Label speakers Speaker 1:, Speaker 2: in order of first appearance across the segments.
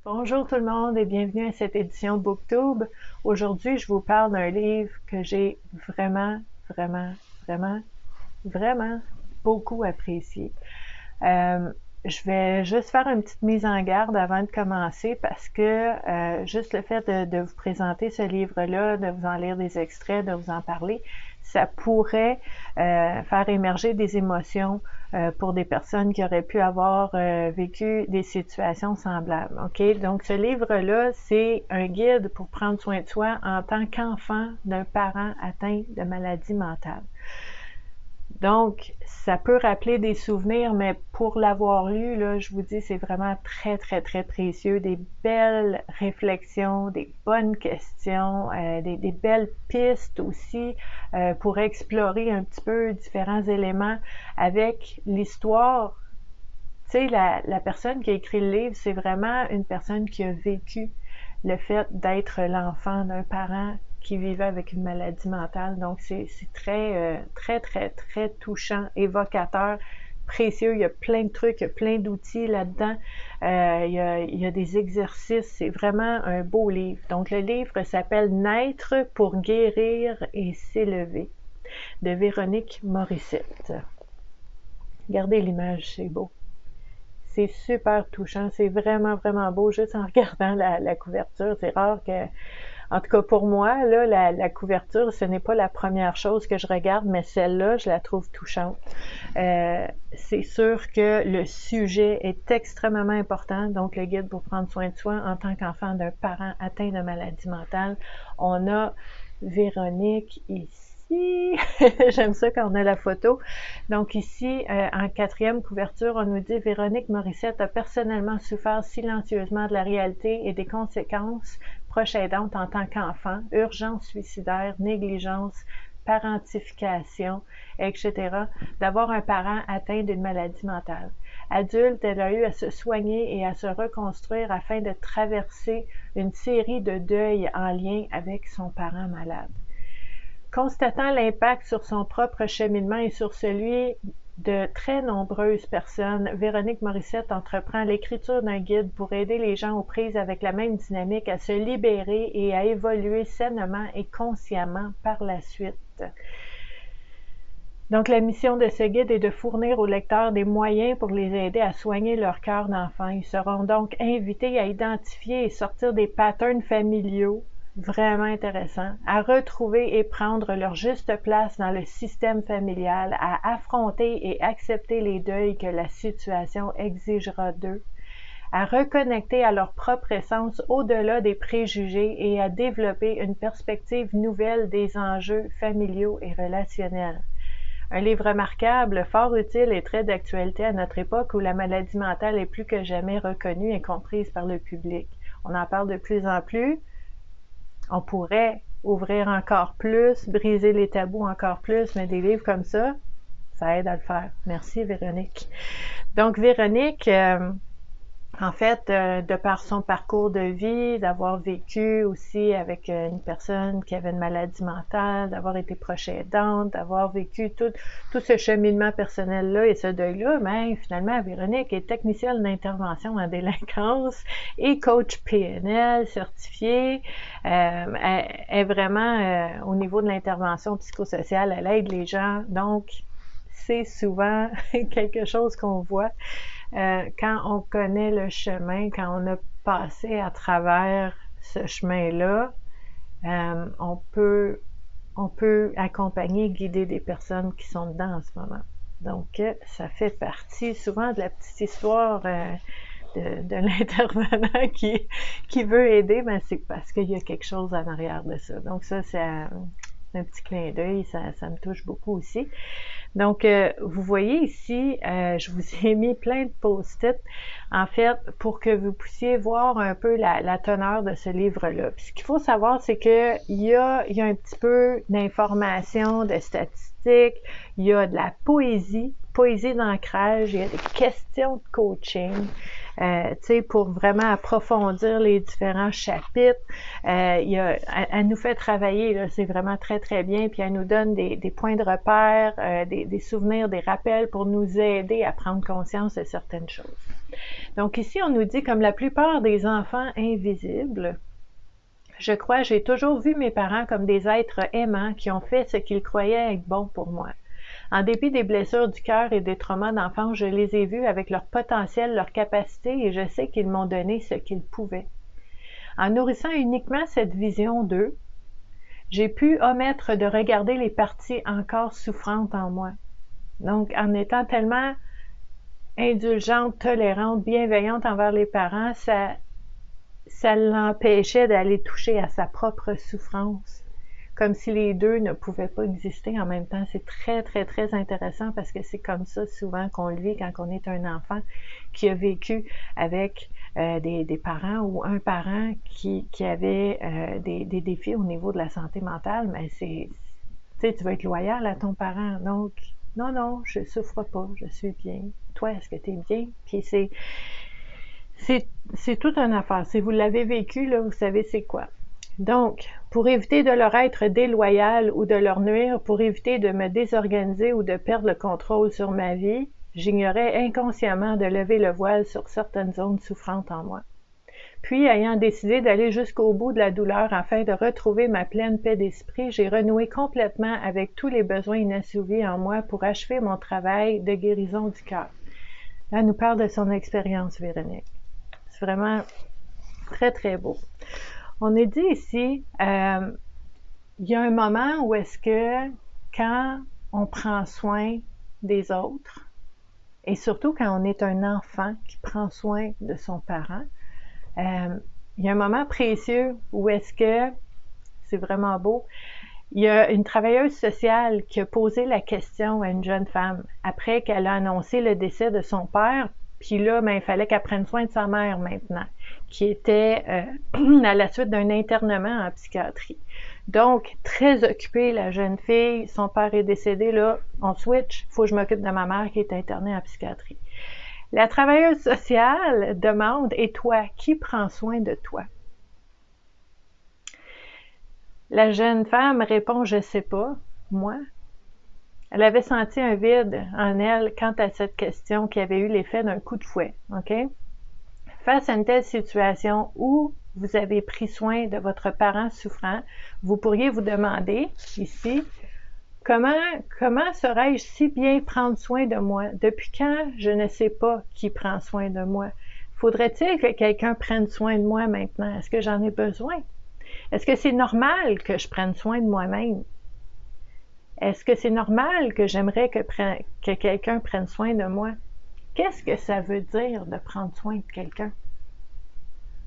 Speaker 1: Bonjour tout le monde et bienvenue à cette édition BookTube. Aujourd'hui, je vous parle d'un livre que j'ai vraiment, vraiment, vraiment, vraiment beaucoup apprécié. Je vais juste faire une petite mise en garde avant de commencer parce que juste le fait de vous présenter ce livre-là, de vous en lire des extraits, de vous en parler, ça pourrait faire émerger des émotions pour des personnes qui auraient pu avoir vécu des situations semblables. OK? Donc, ce livre-là, c'est un guide pour prendre soin de soi en tant qu'enfant d'un parent atteint de maladie mentale. Donc, ça peut rappeler des souvenirs, mais pour l'avoir lu, là, je vous dis, c'est vraiment très, très, très précieux. Des belles réflexions, des bonnes questions, des belles pistes aussi pour explorer un petit peu différents éléments avec l'histoire. Tu sais, la personne qui a écrit le livre, c'est vraiment une personne qui a vécu le fait d'être l'enfant d'un parent qui vivait avec une maladie mentale. Donc, c'est très, très, très, très touchant, évocateur, précieux. Il y a plein de trucs, il y a plein d'outils là-dedans. Il y a des exercices. C'est vraiment un beau livre. Donc, le livre s'appelle « Naître pour guérir et s'élever » de Véronique Morissette. Regardez l'image, c'est beau. C'est super touchant, c'est vraiment, vraiment beau juste en regardant la couverture. C'est rare que, en tout cas pour moi, là, la couverture, ce n'est pas la première chose que je regarde, mais celle-là, je la trouve touchante. C'est sûr que le sujet est extrêmement important, donc le guide pour prendre soin de soi en tant qu'enfant d'un parent atteint de maladie mentale. On a Véronique ici. J'aime ça quand on a la photo. Donc ici, en quatrième couverture, on nous dit « Véronique Morissette a personnellement souffert silencieusement de la réalité et des conséquences proches aidantes en tant qu'enfant, urgence suicidaire, négligence, parentification, etc., d'avoir un parent atteint d'une maladie mentale. Adulte, elle a eu à se soigner et à se reconstruire afin de traverser une série de deuils en lien avec son parent malade. Constatant l'impact sur son propre cheminement et sur celui de très nombreuses personnes, Véronique Morissette entreprend l'écriture d'un guide pour aider les gens aux prises avec la même dynamique à se libérer et à évoluer sainement et consciemment par la suite. Donc, la mission de ce guide est de fournir aux lecteurs des moyens pour les aider à soigner leur cœur d'enfant. Ils seront donc invités à identifier et sortir des patterns familiaux vraiment intéressant, à retrouver et prendre leur juste place dans le système familial, à affronter et accepter les deuils que la situation exigera d'eux, à reconnecter à leur propre essence au-delà des préjugés et à développer une perspective nouvelle des enjeux familiaux et relationnels. Un livre remarquable, fort utile et très d'actualité à notre époque où la maladie mentale est plus que jamais reconnue et comprise par le public. On en parle de plus en plus. On pourrait ouvrir encore plus, briser les tabous encore plus, mais des livres comme ça aide à le faire. Merci Véronique. Donc Véronique, en fait, de par son parcours de vie, d'avoir vécu aussi avec une personne qui avait une maladie mentale, d'avoir été proche aidante, d'avoir vécu tout ce cheminement personnel-là et ce deuil-là, mais finalement, Véronique est technicienne d'intervention en délinquance et coach PNL certifiée. Elle est vraiment au niveau de l'intervention psychosociale, elle aide les gens, donc c'est souvent quelque chose qu'on voit. Quand on connaît le chemin, quand on a passé à travers ce chemin-là, on peut accompagner, guider des personnes qui sont dedans en ce moment. Donc, ça fait partie souvent de la petite histoire de l'intervenant qui veut aider, mais c'est parce qu'il y a quelque chose en arrière de ça. Donc ça, c'est un petit clin d'œil, ça me touche beaucoup aussi. Donc, vous voyez ici, je vous ai mis plein de post-it, en fait, pour que vous puissiez voir un peu la teneur de ce livre-là. Puis ce qu'il faut savoir, c'est qu'il y a un petit peu d'informations, de statistiques, il y a de la poésie d'ancrage, il y a des questions de coaching, tu sais, pour vraiment approfondir les différents chapitres. Elle nous fait travailler, c'est vraiment très, très bien, puis elle nous donne des points de repère, des souvenirs, des rappels pour nous aider à prendre conscience de certaines choses. Donc ici, on nous dit, comme la plupart des enfants invisibles, je crois, j'ai toujours vu mes parents comme des êtres aimants qui ont fait ce qu'ils croyaient être bon pour moi. En dépit des blessures du cœur et des traumas d'enfance, je les ai vus avec leur potentiel, leur capacité, et je sais qu'ils m'ont donné ce qu'ils pouvaient. En nourrissant uniquement cette vision d'eux, j'ai pu omettre de regarder les parties encore souffrantes en moi. Donc, en étant tellement indulgente, tolérante, bienveillante envers les parents, ça l'empêchait d'aller toucher à sa propre souffrance, comme si les deux ne pouvaient pas exister en même temps. C'est très, très, très intéressant parce que c'est comme ça souvent qu'on le vit quand on est un enfant qui a vécu avec des parents ou un parent qui avait des défis au niveau de la santé mentale, mais tu sais, tu vas être loyal à ton parent. Donc, non, je souffre pas, je suis bien. Toi, est-ce que tu es bien? Puis c'est toute une affaire. Si vous l'avez vécu, là, vous savez c'est quoi. Donc, pour éviter de leur être déloyal ou de leur nuire, pour éviter de me désorganiser ou de perdre le contrôle sur ma vie, j'ignorais inconsciemment de lever le voile sur certaines zones souffrantes en moi. Puis, ayant décidé d'aller jusqu'au bout de la douleur afin de retrouver ma pleine paix d'esprit, j'ai renoué complètement avec tous les besoins inassouvis en moi pour achever mon travail de guérison du cœur. Là, elle nous parle de son expérience, Véronique. C'est vraiment très, très beau. On est dit ici, il y a un moment où est-ce que quand on prend soin des autres, et surtout quand on est un enfant qui prend soin de son parent, il y a un moment précieux où est-ce que, c'est vraiment beau, il y a une travailleuse sociale qui a posé la question à une jeune femme après qu'elle a annoncé le décès de son père. Puis là, il fallait qu'elle prenne soin de sa mère maintenant, qui était à la suite d'un internement en psychiatrie. Donc, très occupée, la jeune fille, son père est décédé, là, on switch, il faut que je m'occupe de ma mère qui est internée en psychiatrie. La travailleuse sociale demande, et toi, qui prend soin de toi? La jeune femme répond, je sais pas, moi. Elle avait senti un vide en elle quant à cette question qui avait eu l'effet d'un coup de fouet. OK? Face à une telle situation où vous avez pris soin de votre parent souffrant, vous pourriez vous demander, ici, comment saurais-je si bien prendre soin de moi? Depuis quand je ne sais pas qui prend soin de moi? Faudrait-il que quelqu'un prenne soin de moi maintenant? Est-ce que j'en ai besoin? Est-ce que c'est normal que je prenne soin de moi-même? Est-ce que c'est normal que j'aimerais que quelqu'un prenne soin de moi? Qu'est-ce que ça veut dire de prendre soin de quelqu'un?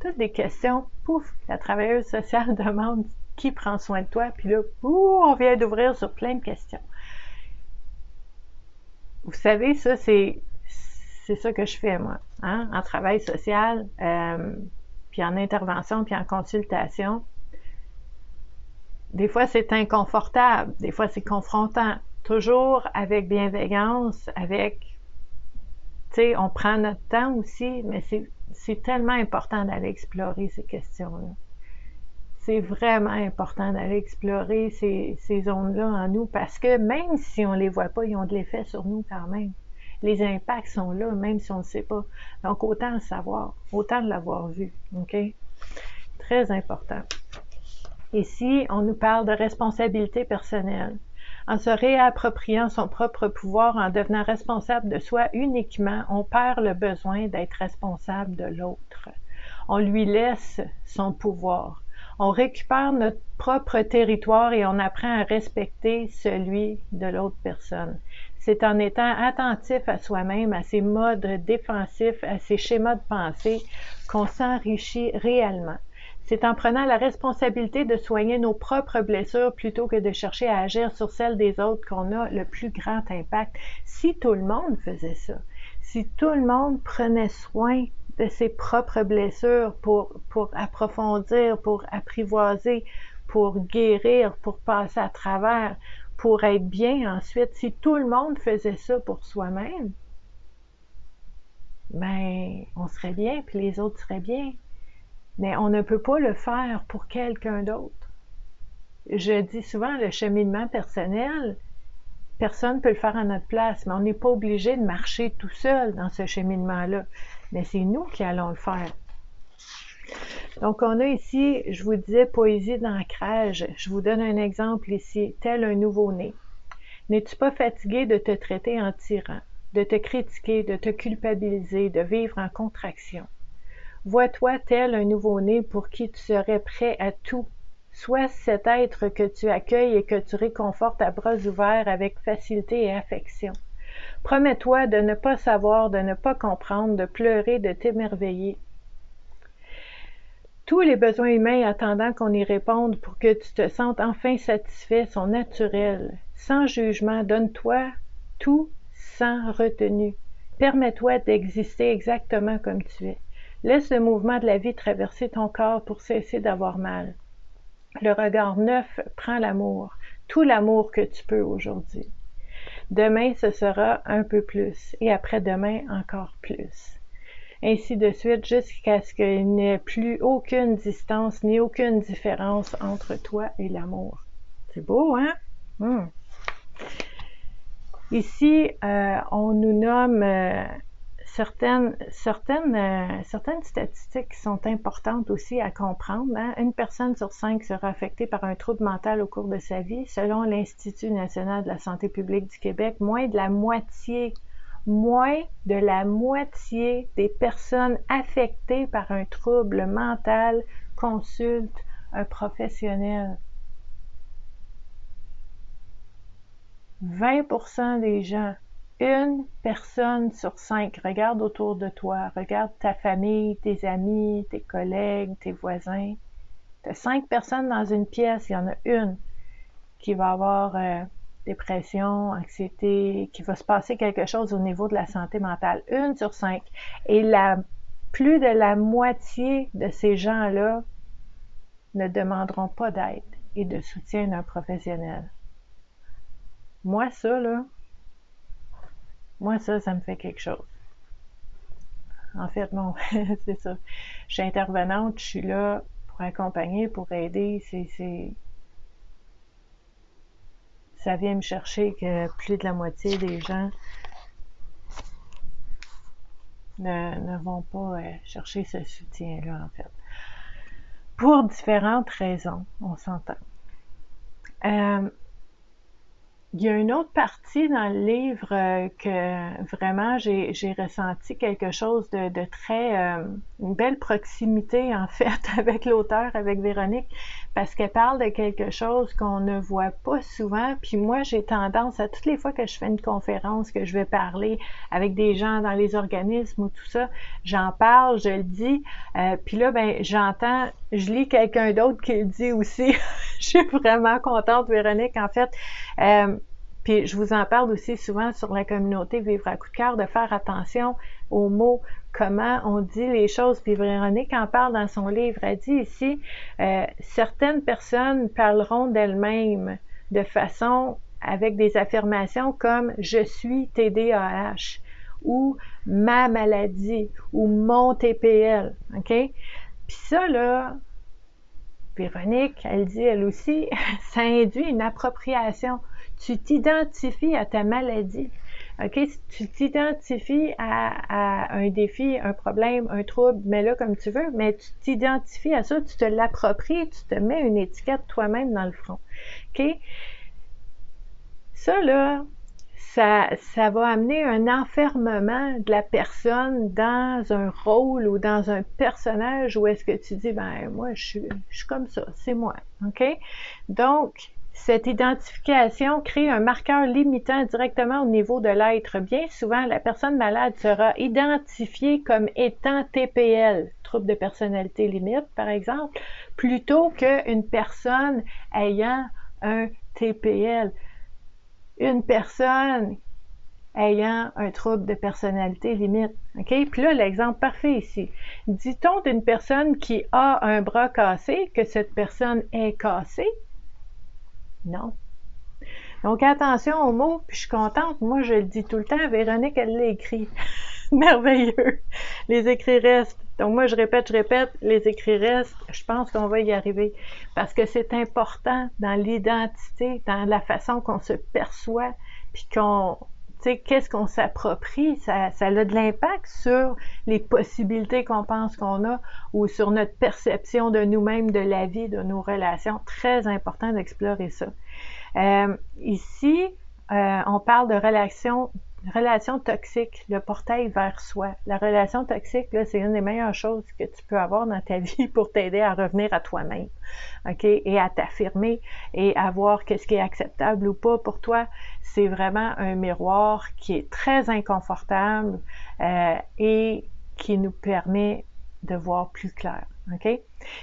Speaker 1: Toutes des questions, pouf, la travailleuse sociale demande qui prend soin de toi, puis là, on vient d'ouvrir sur plein de questions. Vous savez, ça, c'est ça que je fais, moi, hein, en travail social, puis en intervention, puis en consultation. Des fois, c'est inconfortable, des fois, c'est confrontant. Toujours avec bienveillance, avec, tu sais, on prend notre temps aussi, mais c'est tellement important d'aller explorer ces questions-là. C'est vraiment important d'aller explorer ces zones-là en nous, parce que même si on ne les voit pas, ils ont de l'effet sur nous quand même. Les impacts sont là, même si on ne sait pas. Donc, autant le savoir, autant l'avoir vu, OK? Très important. Ici, on nous parle de responsabilité personnelle. En se réappropriant son propre pouvoir, en devenant responsable de soi uniquement, on perd le besoin d'être responsable de l'autre. On lui laisse son pouvoir. On récupère notre propre territoire et on apprend à respecter celui de l'autre personne. C'est en étant attentif à soi-même, à ses modes défensifs, à ses schémas de pensée, qu'on s'enrichit réellement. C'est en prenant la responsabilité de soigner nos propres blessures plutôt que de chercher à agir sur celles des autres qu'on a le plus grand impact. Si tout le monde faisait ça, si tout le monde prenait soin de ses propres blessures pour approfondir, pour apprivoiser, pour guérir, pour passer à travers, pour être bien ensuite, si tout le monde faisait ça pour soi-même, ben, on serait bien, puis les autres seraient bien. Mais on ne peut pas le faire pour quelqu'un d'autre. Je dis souvent, le cheminement personnel, personne ne peut le faire à notre place, mais on n'est pas obligé de marcher tout seul dans ce cheminement-là. Mais c'est nous qui allons le faire. Donc, on a ici, je vous disais, poésie d'ancrage. Je vous donne un exemple ici, tel un nouveau-né. N'es-tu pas fatigué de te traiter en tyran, de te critiquer, de te culpabiliser, de vivre en contraction? Vois-toi tel un nouveau-né pour qui tu serais prêt à tout. Sois cet être que tu accueilles et que tu réconfortes à bras ouverts avec facilité et affection. Promets-toi de ne pas savoir, de ne pas comprendre, de pleurer, de t'émerveiller. Tous les besoins humains attendant qu'on y réponde pour que tu te sentes enfin satisfait sont naturels. Sans jugement, donne-toi tout sans retenue. Permets-toi d'exister exactement comme tu es. Laisse le mouvement de la vie traverser ton corps pour cesser d'avoir mal. Le regard neuf prend l'amour, tout l'amour que tu peux aujourd'hui. Demain, ce sera un peu plus, et après-demain, encore plus. Ainsi de suite, jusqu'à ce qu'il n'y ait plus aucune distance ni aucune différence entre toi et l'amour. C'est beau, hein? Ici, on nous nomme certaines statistiques qui sont importantes aussi à comprendre. Hein? Une personne sur 5 sera affectée par un trouble mental au cours de sa vie. Selon l'Institut national de la santé publique du Québec, moins de la moitié des personnes affectées par un trouble mental consultent un professionnel. 20% des gens, une personne sur 5, regarde autour de toi, regarde ta famille, tes amis, tes collègues, tes voisins. Tu as 5 personnes dans une pièce, il y en a une qui va avoir dépression, anxiété, qui va se passer quelque chose au niveau de la santé mentale. 1 sur 5. Et plus de la moitié de ces gens-là ne demanderont pas d'aide et de soutien d'un professionnel. Moi, ça, ça me fait quelque chose. En fait, non, c'est ça. Je suis intervenante, je suis là pour accompagner, pour aider. Ça vient me chercher que plus de la moitié des gens ne vont pas chercher ce soutien-là, en fait. Pour différentes raisons, on s'entend. Il y a une autre partie dans le livre que vraiment j'ai ressenti quelque chose de très, une belle proximité en fait avec l'auteur, avec Véronique, parce qu'elle parle de quelque chose qu'on ne voit pas souvent. Puis moi, j'ai tendance à toutes les fois que je fais une conférence, que je vais parler avec des gens dans les organismes ou tout ça, j'en parle, je le dis, puis là, ben j'entends, je lis quelqu'un d'autre qui le dit aussi. Je suis vraiment contente, Véronique, en fait. Puis je vous en parle aussi souvent sur la communauté Vivre à coup de cœur, de faire attention aux mots, comment on dit les choses. Puis Véronique en parle dans son livre. Elle dit ici, certaines personnes parleront d'elles-mêmes de façon avec des affirmations comme « je suis TDAH » ou « ma maladie » ou « mon TPL ». OK? Puis ça, là, Véronique, elle dit elle aussi, ça induit une appropriation. Tu t'identifies à ta maladie. OK? Tu t'identifies à un défi, un problème, un trouble, mets-le comme tu veux, mais tu t'identifies à ça, tu te l'appropries, tu te mets une étiquette toi-même dans le front. OK? Ça, là, ça va amener un enfermement de la personne dans un rôle ou dans un personnage où est-ce que tu dis, ben moi, je suis comme ça, c'est moi. OK? Donc, cette identification crée un marqueur limitant directement au niveau de l'être. Bien souvent, la personne malade sera identifiée comme étant TPL, trouble de personnalité limite, par exemple, plutôt qu'une personne ayant un TPL. Une personne ayant un trouble de personnalité limite. OK? Puis là, l'exemple parfait ici. Dit-on d'une personne qui a un bras cassé que cette personne est cassée? Non. Donc, attention aux mots, puis je suis contente. Moi, je le dis tout le temps. Véronique, elle l'a écrit. merveilleux. Les écrits restent. Donc moi, je répète, les écrits restent. Je pense qu'on va y arriver. Parce que c'est important dans l'identité, dans la façon qu'on se perçoit, puis qu'on, tu sais, qu'est-ce qu'on s'approprie, ça a de l'impact sur les possibilités qu'on pense qu'on a ou sur notre perception de nous-mêmes, de la vie, de nos relations. Très important d'explorer ça. Ici, on parle de relation toxique, le portail vers soi. La relation toxique, là, c'est une des meilleures choses que tu peux avoir dans ta vie pour t'aider à revenir à toi-même, ok, et à t'affirmer et à voir qu'est-ce qui est acceptable ou pas pour toi. C'est vraiment un miroir qui est très inconfortable et qui nous permet de voir plus clair. OK?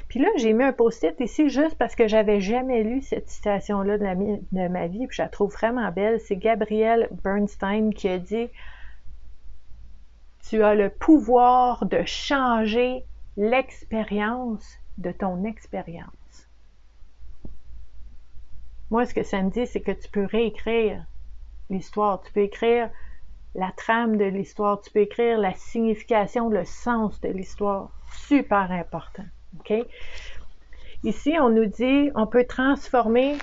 Speaker 1: Puis là, j'ai mis un post-it ici juste parce que j'avais jamais lu cette citation-là de ma vie, puis je la trouve vraiment belle. C'est Gabrielle Bernstein qui a dit « Tu as le pouvoir de changer l'expérience de ton expérience. » Moi, ce que ça me dit, c'est que tu peux réécrire l'histoire, tu peux écrire la trame de l'histoire, tu peux écrire la signification, le sens de l'histoire. Super important, ok? Ici, on nous dit, on peut transformer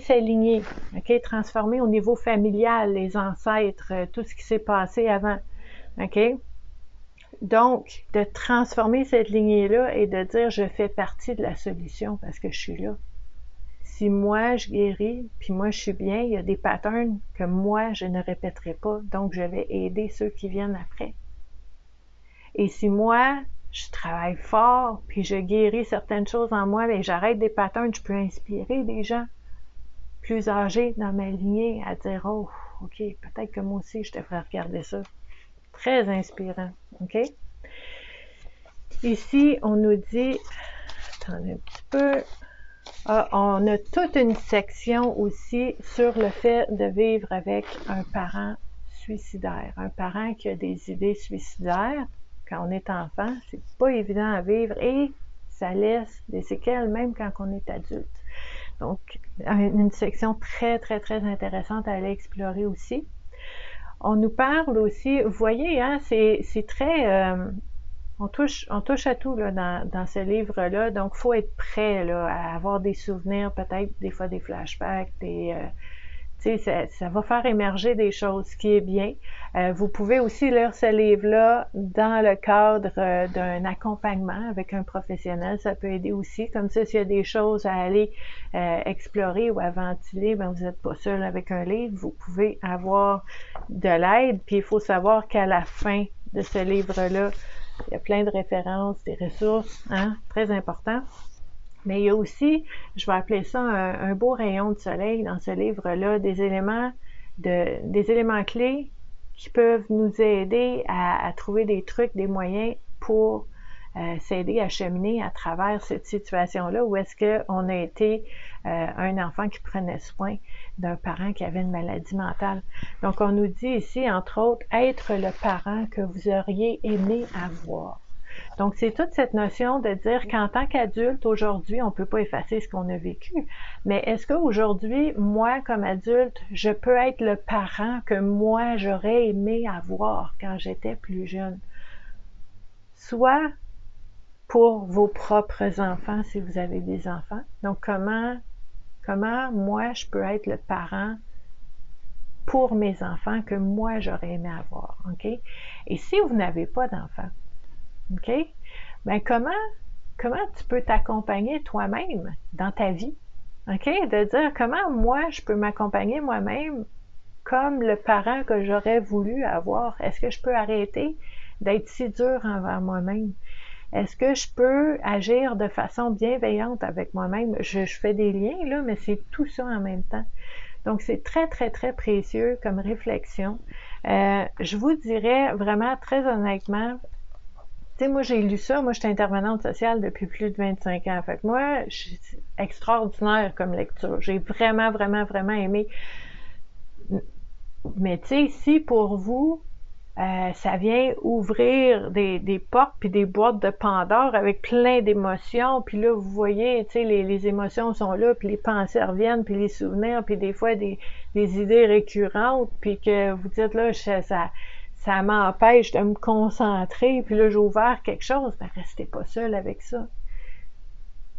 Speaker 1: sa lignée, ok? Transformer au niveau familial, les ancêtres, tout ce qui s'est passé avant, ok? Donc, de transformer cette lignée-là et de dire, je fais partie de la solution parce que je suis là. Si moi, je guéris, puis moi, je suis bien, il y a des patterns que moi, je ne répéterai pas, donc je vais aider ceux qui viennent après. Et si moi, je travaille fort, puis je guéris certaines choses en moi, mais j'arrête des patterns, je peux inspirer des gens plus âgés dans ma lignée à dire « Oh, ok, peut-être que moi aussi, je devrais regarder ça. » Très inspirant, ok? Ici, on nous dit, attendez un petit peu, on a toute une section aussi sur le fait de vivre avec un parent suicidaire, un parent qui a des idées suicidaires. Quand on est enfant, c'est pas évident à vivre et ça laisse des séquelles même quand on est adulte. Donc, une section très, très, très intéressante à aller explorer aussi. On nous parle aussi, vous voyez, hein, c'est très... on touche à tout là, dans ce livre-là, donc il faut être prêt là, à avoir des souvenirs, peut-être des fois des flashbacks, ça va faire émerger des choses, ce qui est bien. Vous pouvez aussi lire ce livre-là dans le cadre d'un accompagnement avec un professionnel, ça peut aider aussi. Comme ça, s'il y a des choses à aller explorer ou à ventiler, ben vous n'êtes pas seul avec un livre, vous pouvez avoir de l'aide. Puis il faut savoir qu'à la fin de ce livre-là, il y a plein de références, des ressources, hein, très important. Mais il y a aussi, je vais appeler ça un beau rayon de soleil dans ce livre-là, des éléments clés qui peuvent nous aider à trouver des trucs, des moyens pour s'aider à cheminer à travers cette situation-là où est-ce qu'on a été un enfant qui prenait soin d'un parent qui avait une maladie mentale. Donc, on nous dit ici, entre autres, être le parent que vous auriez aimé avoir. Donc, c'est toute cette notion de dire qu'en tant qu'adulte, aujourd'hui, on ne peut pas effacer ce qu'on a vécu. Mais est-ce qu'aujourd'hui, moi, comme adulte, je peux être le parent que moi, j'aurais aimé avoir quand j'étais plus jeune? Soit pour vos propres enfants, si vous avez des enfants. Donc, comment moi, je peux être le parent pour mes enfants que moi, j'aurais aimé avoir, ok? Et si vous n'avez pas d'enfants, ok? Ben, comment tu peux t'accompagner toi-même dans ta vie, ok? De dire comment moi, je peux m'accompagner moi-même comme le parent que j'aurais voulu avoir. Est-ce que je peux arrêter d'être si dur envers moi-même? Est-ce que je peux agir de façon bienveillante avec moi-même? Je fais des liens, là, mais c'est tout ça en même temps. Donc, c'est très, très, très précieux comme réflexion. Je vous dirais vraiment, très honnêtement, tu sais, moi, j'ai lu ça. Moi, je suis intervenante sociale depuis plus de 25 ans. Fait que moi, c'est extraordinaire comme lecture. J'ai vraiment, vraiment, vraiment aimé. Mais tu sais, si pour vous, ça vient ouvrir des portes puis des boîtes de Pandore avec plein d'émotions, puis là, vous voyez, tu sais, les émotions sont là, puis les pensées reviennent, puis les souvenirs, puis des fois des idées récurrentes, puis que vous dites, là, ça m'empêche de me concentrer, puis là, j'ai ouvert quelque chose, ben restez pas seul avec ça.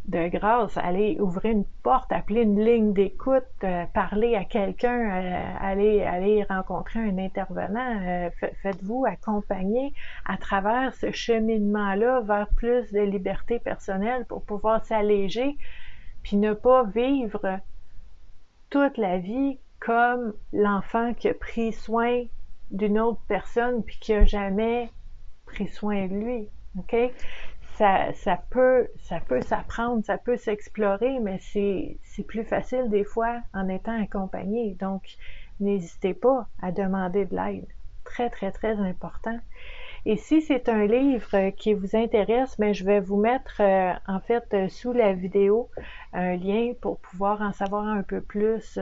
Speaker 1: De grâce, allez ouvrir une porte, appeler une ligne d'écoute, parler à quelqu'un, aller rencontrer un intervenant, faites-vous accompagner à travers ce cheminement-là vers plus de liberté personnelle pour pouvoir s'alléger, puis ne pas vivre toute la vie comme l'enfant qui a pris soin d'une autre personne puis qui a jamais pris soin de lui. OK? Ça peut s'apprendre, ça peut s'explorer, mais c'est plus facile des fois en étant accompagné. Donc, n'hésitez pas à demander de l'aide. Très, très, très important. Et si c'est un livre qui vous intéresse, mais je vais vous mettre en fait sous la vidéo un lien pour pouvoir en savoir un peu plus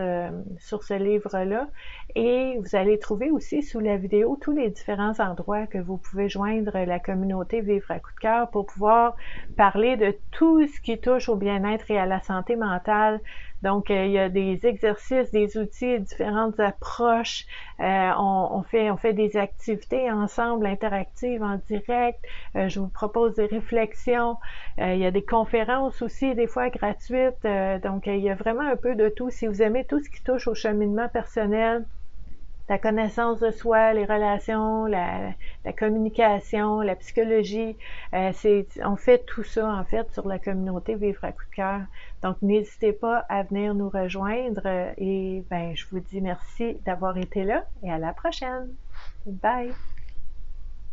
Speaker 1: sur ce livre-là. Et vous allez trouver aussi sous la vidéo tous les différents endroits que vous pouvez joindre la communauté Vivre à coup de cœur pour pouvoir parler de tout ce qui touche au bien-être et à la santé mentale. Donc, il y a des exercices, des outils, différentes approches. On fait des activités ensemble, interactives, en direct. Je vous propose des réflexions. Il y a des conférences aussi, des fois gratuites. Donc, il y a vraiment un peu de tout. Si vous aimez tout ce qui touche au cheminement personnel, la connaissance de soi, les relations, la communication, la psychologie. On fait tout ça, en fait, sur la communauté Vivre à coup de cœur. Donc, n'hésitez pas à venir nous rejoindre et ben, je vous dis merci d'avoir été là et à la prochaine. Bye!